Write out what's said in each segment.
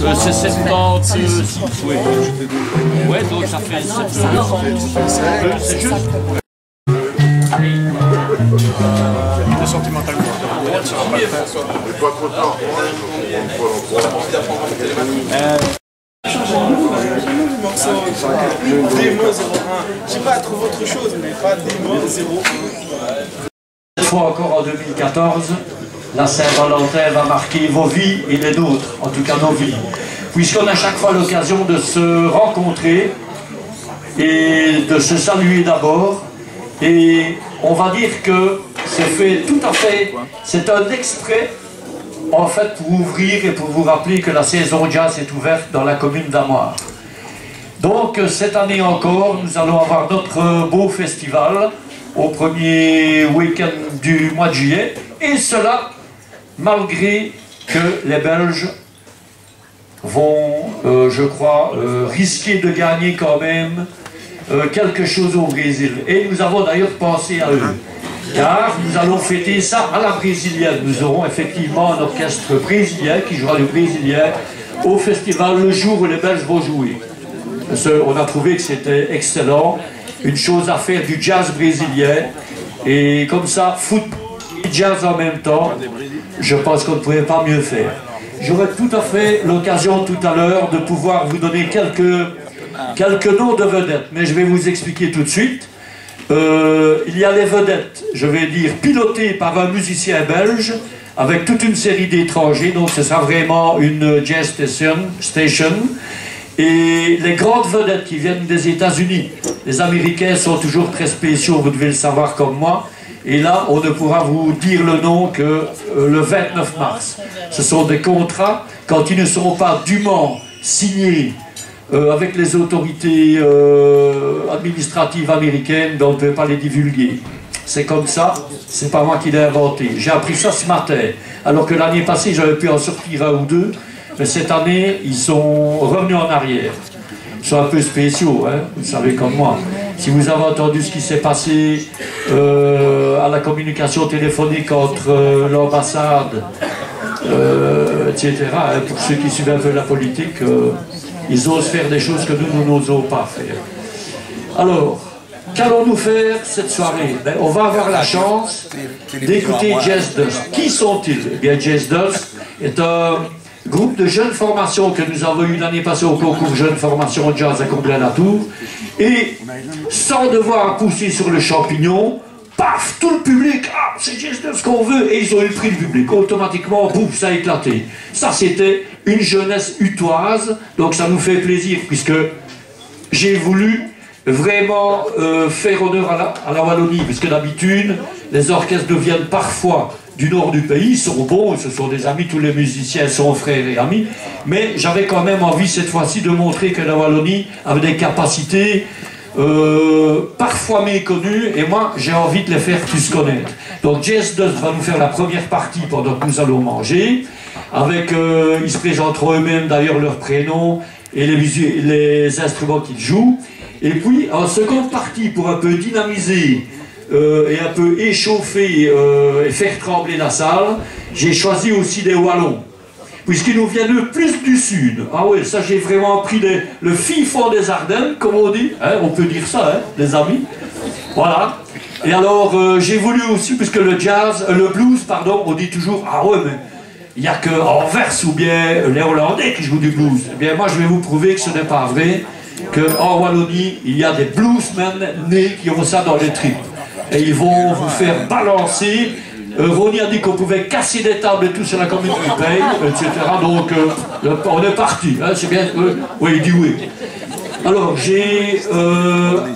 C'est 76, oui. Ouais, donc ça fait 7 c'est juste. Il est sentimental. Pas trop tard. Démo 01. Je sais pas, trouve autre chose, mais pas démo 01. Cette fois encore en 2014, la Saint-Valentin va marquer vos vies et les nôtres, en tout cas nos vies. Puisqu'on a chaque fois l'occasion de se rencontrer et de se saluer d'abord. Et on va dire que c'est fait tout à fait, c'est un extrait en fait pour ouvrir et pour vous rappeler que la saison jazz est ouverte dans la commune d'Amoir. Donc cette année encore, nous allons avoir notre beau festival au premier week-end du mois de juillet, et cela malgré que les Belges vont, je crois, risquer de gagner quand même quelque chose au Brésil. Et nous avons d'ailleurs pensé à eux, car nous allons fêter ça à la brésilienne. Nous aurons effectivement un orchestre brésilien qui jouera le brésilien au festival le jour où les Belges vont jouer. On a trouvé que c'était excellent, une chose à faire du jazz brésilien, et comme ça, football et jazz en même temps, je pense qu'on ne pouvait pas mieux faire. J'aurai tout à fait l'occasion tout à l'heure de pouvoir vous donner quelques noms de vedettes, mais je vais vous expliquer tout de suite. Il y a les vedettes, je vais dire, pilotées par un musicien belge, avec toute une série d'étrangers, donc ce sera vraiment une jazz station. Et les grandes vedettes qui viennent des États-Unis, les Américains sont toujours très spéciaux, vous devez le savoir comme moi. Et là, on ne pourra vous dire le nom que le 29 mars. Ce sont des contrats, quand ils ne seront pas dûment signés avec les autorités administratives américaines, ben on ne peut pas les divulguer. C'est comme ça, c'est pas moi qui l'ai inventé. J'ai appris ça ce matin, alors que l'année passée, j'avais pu en sortir un ou deux. Mais cette année, ils sont revenus en arrière. Ils sont un peu spéciaux, hein, vous savez comme moi. Si vous avez entendu ce qui s'est passé à la communication téléphonique entre l'ambassade, etc., hein, pour ceux qui suivent un peu la politique, ils osent faire des choses que nous n'osons pas faire. Alors, qu'allons-nous faire cette soirée? Ben, on va avoir la chance d'écouter Jazz Dust. Qui sont-ils? Eh bien, Jazz Dust est un groupe de jeunes formations que nous avons eu l'année passée au concours Jeunes Formations Jazz à Comblain-la-Tour. Et sans devoir pousser sur le champignon, paf, tout le public, ah, c'est juste ce qu'on veut, et ils ont eu le prix du public. Automatiquement, boum, ça a éclaté. Ça, c'était une jeunesse utoise, donc ça nous fait plaisir, puisque j'ai voulu vraiment faire honneur à la Wallonie, puisque d'habitude, les orchestres viennent parfois du nord du pays, ils sont bons, ce sont des amis, tous les musiciens sont frères et amis, mais j'avais quand même envie cette fois-ci de montrer que la Wallonie avait des capacités parfois méconnues, et moi j'ai envie de les faire plus connaître. Donc Jazz Dust va nous faire la première partie pendant que nous allons manger, avec, ils se présenteront eux-mêmes d'ailleurs leurs prénoms et les instruments qu'ils jouent, et puis en seconde partie, pour un peu dynamiser et un peu échauffer et faire trembler la salle, j'ai choisi aussi des Wallons, puisqu'ils nous viennent le plus du sud. Ah oui, ça j'ai vraiment pris le fin fond des Ardennes, comme on dit, hein, on peut dire ça, hein, les amis. Voilà. Et alors j'ai voulu aussi, puisque le jazz, le blues, pardon, on dit toujours, ah ouais, mais il n'y a que Anvers ou bien les Hollandais qui jouent du blues. Eh bien moi je vais vous prouver que ce n'est pas vrai, qu'en Wallonie, il y a des bluesmen nés qui ont ça dans les tripes. Et ils vont vous faire balancer. Ronnie a dit qu'on pouvait casser des tables et tout sur la commune du Pays, etc. Donc on est parti, hein, c'est bien. Oui, il dit oui. Alors j'ai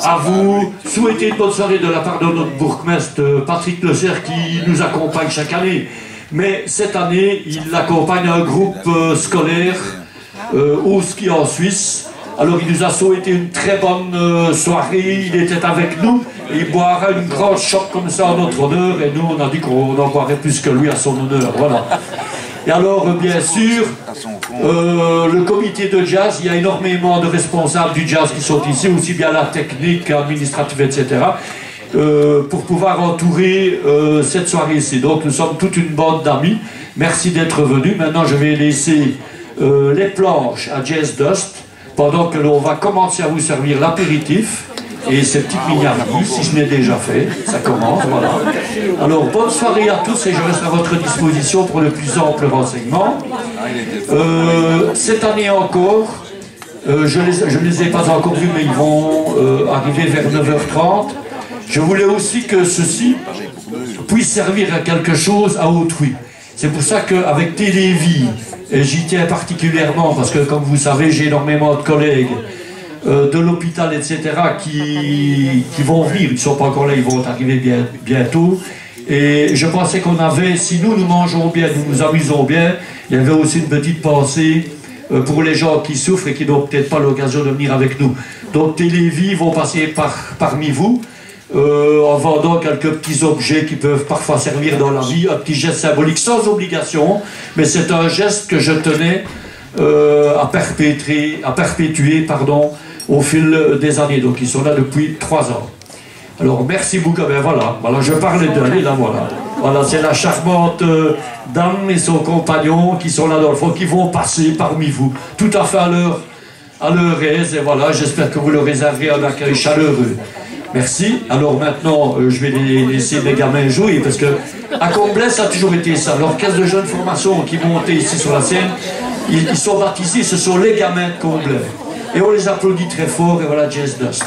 à vous souhaiter une bonne soirée de la part de notre bourgmestre Patrick Le Serre qui nous accompagne chaque année. Mais cette année, il accompagne un groupe scolaire au ski en Suisse. Alors il nous a souhaité une très bonne soirée, il était avec nous, et il boira une grande chope comme ça en notre honneur, et nous on a dit qu'on en boirait plus que lui à son honneur, voilà. Et alors bien sûr, le comité de jazz, il y a énormément de responsables du jazz qui sont ici, aussi bien la technique, administrative, etc. Pour pouvoir entourer cette soirée ici. Donc nous sommes toute une bande d'amis, merci d'être venus. Maintenant je vais laisser les planches à Jazz Dust, pendant que l'on va commencer à vous servir l'apéritif et ces petites mignardises, si ce n'est déjà fait, ça commence, voilà. Alors, bonne soirée à tous et je reste à votre disposition pour le plus ample renseignement. Cette année encore, je ne les ai pas encore vus, mais ils vont arriver vers 9h30. Je voulais aussi que ceci puisse servir à quelque chose à autrui. C'est pour ça qu'avec Télévie, et j'y tiens particulièrement, parce que comme vous savez, j'ai énormément de collègues de l'hôpital, etc., qui vont venir, ils ne sont pas encore là, ils vont arriver bientôt. Et je pensais qu'on avait, si nous mangeons bien, nous nous amusons bien, il y avait aussi une petite pensée pour les gens qui souffrent et qui n'ont peut-être pas l'occasion de venir avec nous. Donc Télévie vont passer parmi vous, en vendant quelques petits objets qui peuvent parfois servir dans la vie, un petit geste symbolique sans obligation, mais c'est un geste que je tenais à perpétuer au fil des années. Donc ils sont là depuis 3 ans. Alors merci beaucoup. Ben voilà, je parlais d'elle, et là voilà. Voilà, c'est la charmante dame et son compagnon qui sont là dans le fond, qui vont passer parmi vous, tout à fait à leur aise, et voilà, j'espère que vous leur réserverez un accueil chaleureux. Merci. Alors maintenant, je vais laisser les gamins jouer, parce que à Comblain, ça a toujours été ça. L'orchestre de jeunes formation qui montait ici sur la scène, ils sont baptisés, ce sont les gamins de Comblain. Et on les applaudit très fort, et voilà, Jazz Dust.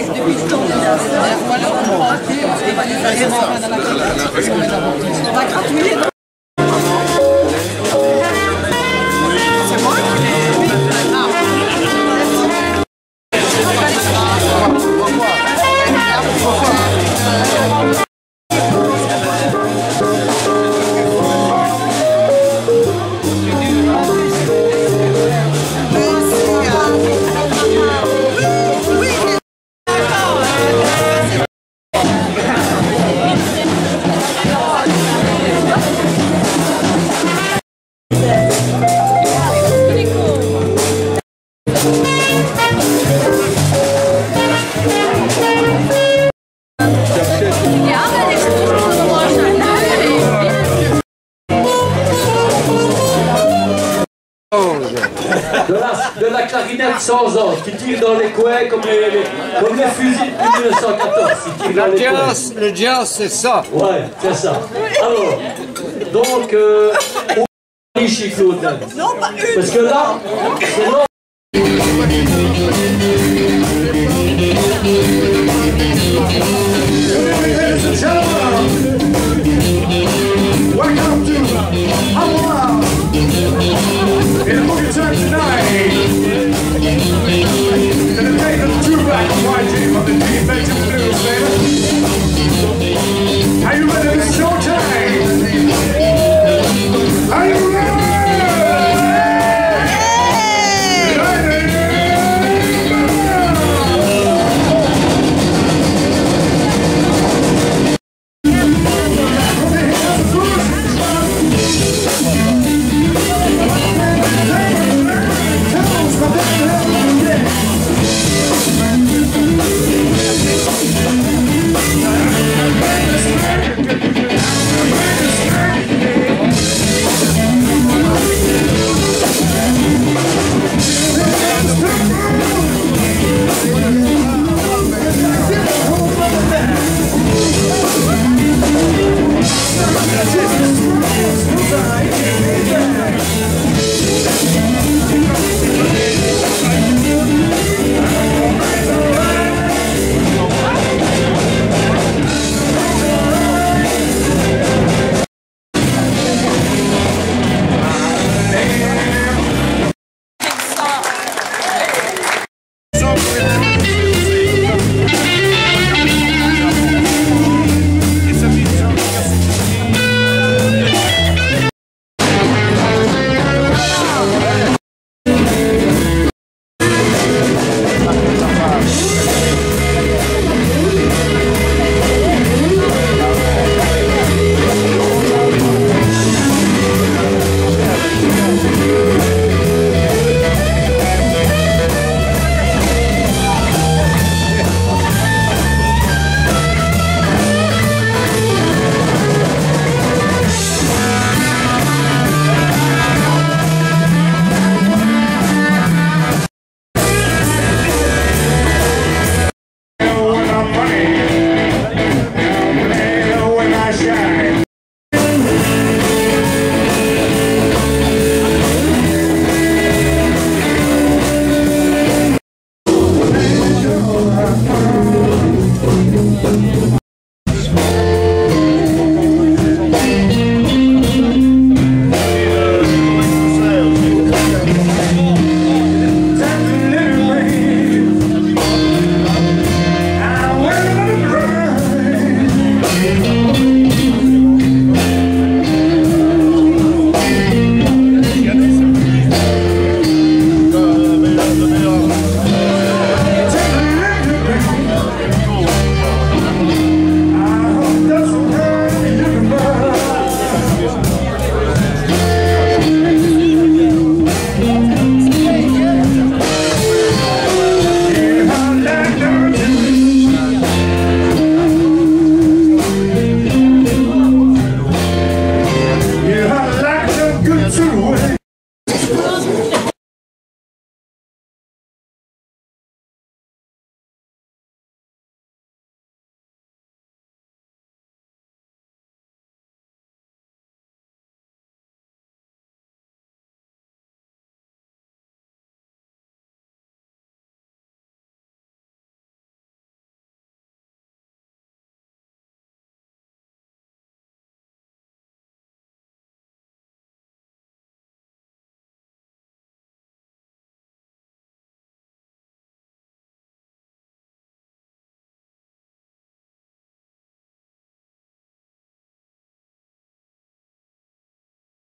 depuis le temps. Ou alors on va on va gratouiller. De la clarinette sans ordre, qui tire dans les coins comme les fusils de 1914. Le jazz, c'est ça. Ouais, c'est ça. Alors, donc, on va chez Claude. Parce que là, c'est long.